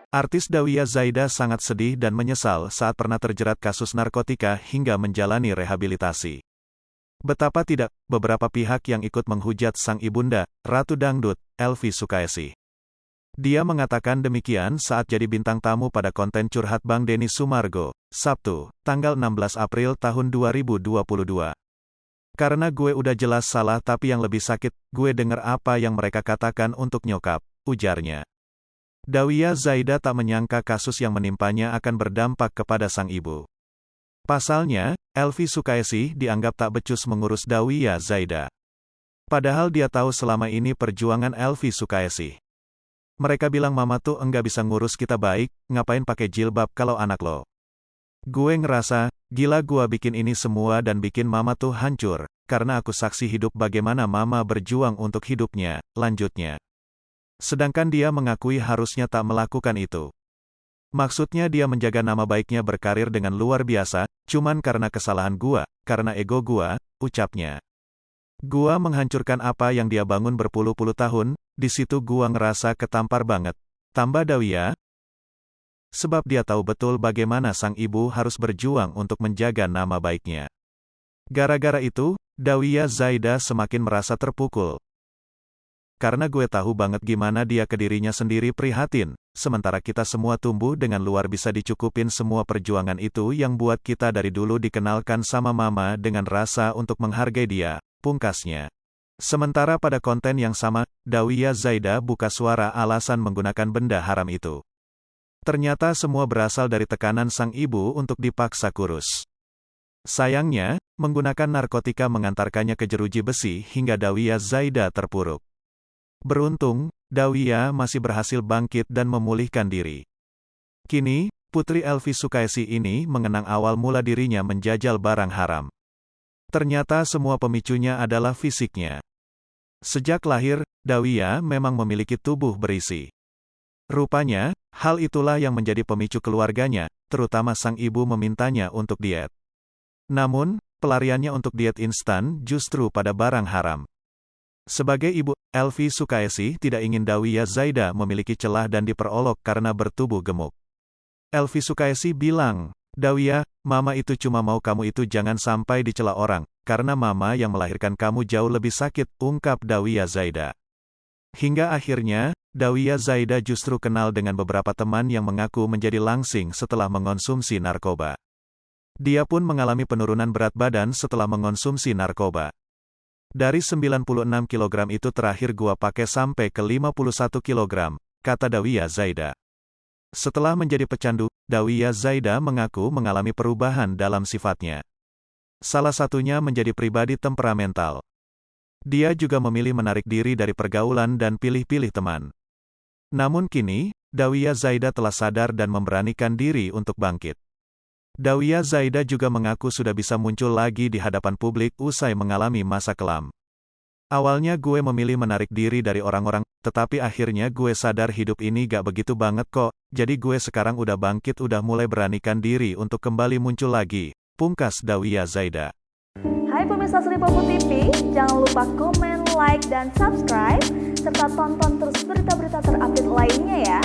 Artis Dawiyah Zaida sangat sedih dan menyesal saat pernah terjerat kasus narkotika hingga menjalani rehabilitasi. Betapa tidak, beberapa pihak yang ikut menghujat sang ibunda, Ratu Dangdut, Elvy Sukaesih. Dia mengatakan demikian saat jadi bintang tamu pada konten curhat Bang Denny Sumargo, Sabtu, tanggal 16 April tahun 2022. Karena gue udah jelas salah tapi yang lebih sakit, gue denger apa yang mereka katakan untuk nyokap, ujarnya. Dawiyah Zaida tak menyangka kasus yang menimpanya akan berdampak kepada sang ibu. Pasalnya, Elvy Sukaesih dianggap tak becus mengurus Dawiyah Zaida. Padahal dia tahu selama ini perjuangan Elvy Sukaesih. Mereka bilang mama tuh enggak bisa ngurus kita baik, ngapain pakai jilbab kalau anak lo. Gue ngerasa, gila gua bikin ini semua dan bikin mama tuh hancur, karena aku saksi hidup bagaimana mama berjuang untuk hidupnya, lanjutnya. Sedangkan dia mengakui harusnya tak melakukan itu. Maksudnya dia menjaga nama baiknya berkarir dengan luar biasa, cuman karena kesalahan gua, karena ego gua, ucapnya. Gua menghancurkan apa yang dia bangun berpuluh-puluh tahun, di situ gua ngerasa ketampar banget. Tambah Dawiyah. Sebab dia tahu betul bagaimana sang ibu harus berjuang untuk menjaga nama baiknya. Gara-gara itu, Dawiyah Zaida semakin merasa terpukul. Karena gue tahu banget gimana dia ke dirinya sendiri prihatin, sementara kita semua tumbuh dengan luar bisa dicukupin semua perjuangan itu yang buat kita dari dulu dikenalkan sama mama dengan rasa untuk menghargai dia, pungkasnya. Sementara pada konten yang sama, Dawiyah Zaida buka suara alasan menggunakan benda haram itu. Ternyata semua berasal dari tekanan sang ibu untuk dipaksa kurus. Sayangnya, menggunakan narkotika mengantarkannya ke jeruji besi hingga Dawiyah Zaida terpuruk. Beruntung, Dawiyah masih berhasil bangkit dan memulihkan diri. Kini, putri Elvy Sukaesih ini mengenang awal mula dirinya menjajal barang haram. Ternyata semua pemicunya adalah fisiknya. Sejak lahir, Dawiyah memang memiliki tubuh berisi. Rupanya, hal itulah yang menjadi pemicu keluarganya, terutama sang ibu memintanya untuk diet. Namun, pelariannya untuk diet instan justru pada barang haram. Sebagai ibu, Elvy Sukaesih tidak ingin Dawiyah Zaida memiliki celah dan diperolok karena bertubuh gemuk. Elvy Sukaesih bilang, Dawiyah, mama itu cuma mau kamu itu jangan sampai dicela orang, karena mama yang melahirkan kamu jauh lebih sakit, ungkap Dawiyah Zaida. Hingga akhirnya, Dawiyah Zaida justru kenal dengan beberapa teman yang mengaku menjadi langsing setelah mengonsumsi narkoba. Dia pun mengalami penurunan berat badan setelah mengonsumsi narkoba. Dari 96 kg itu terakhir gua pakai sampai ke 51 kg, kata Dawiyah Zaida. Setelah menjadi pecandu, Dawiyah Zaida mengaku mengalami perubahan dalam sifatnya. Salah satunya menjadi pribadi temperamental. Dia juga memilih menarik diri dari pergaulan dan pilih-pilih teman. Namun kini, Dawiyah Zaida telah sadar dan memberanikan diri untuk bangkit. Dawiyah Zaida juga mengaku sudah bisa muncul lagi di hadapan publik usai mengalami masa kelam. Awalnya gue memilih menarik diri dari orang-orang, tetapi akhirnya gue sadar hidup ini gak begitu banget kok, jadi gue sekarang udah bangkit udah mulai beranikan diri untuk kembali muncul lagi, pungkas Dawiyah Zaida. Hai pemirsa Sri Popo TV, jangan lupa komen, like, dan subscribe, serta tonton terus berita-berita terupdate lainnya ya.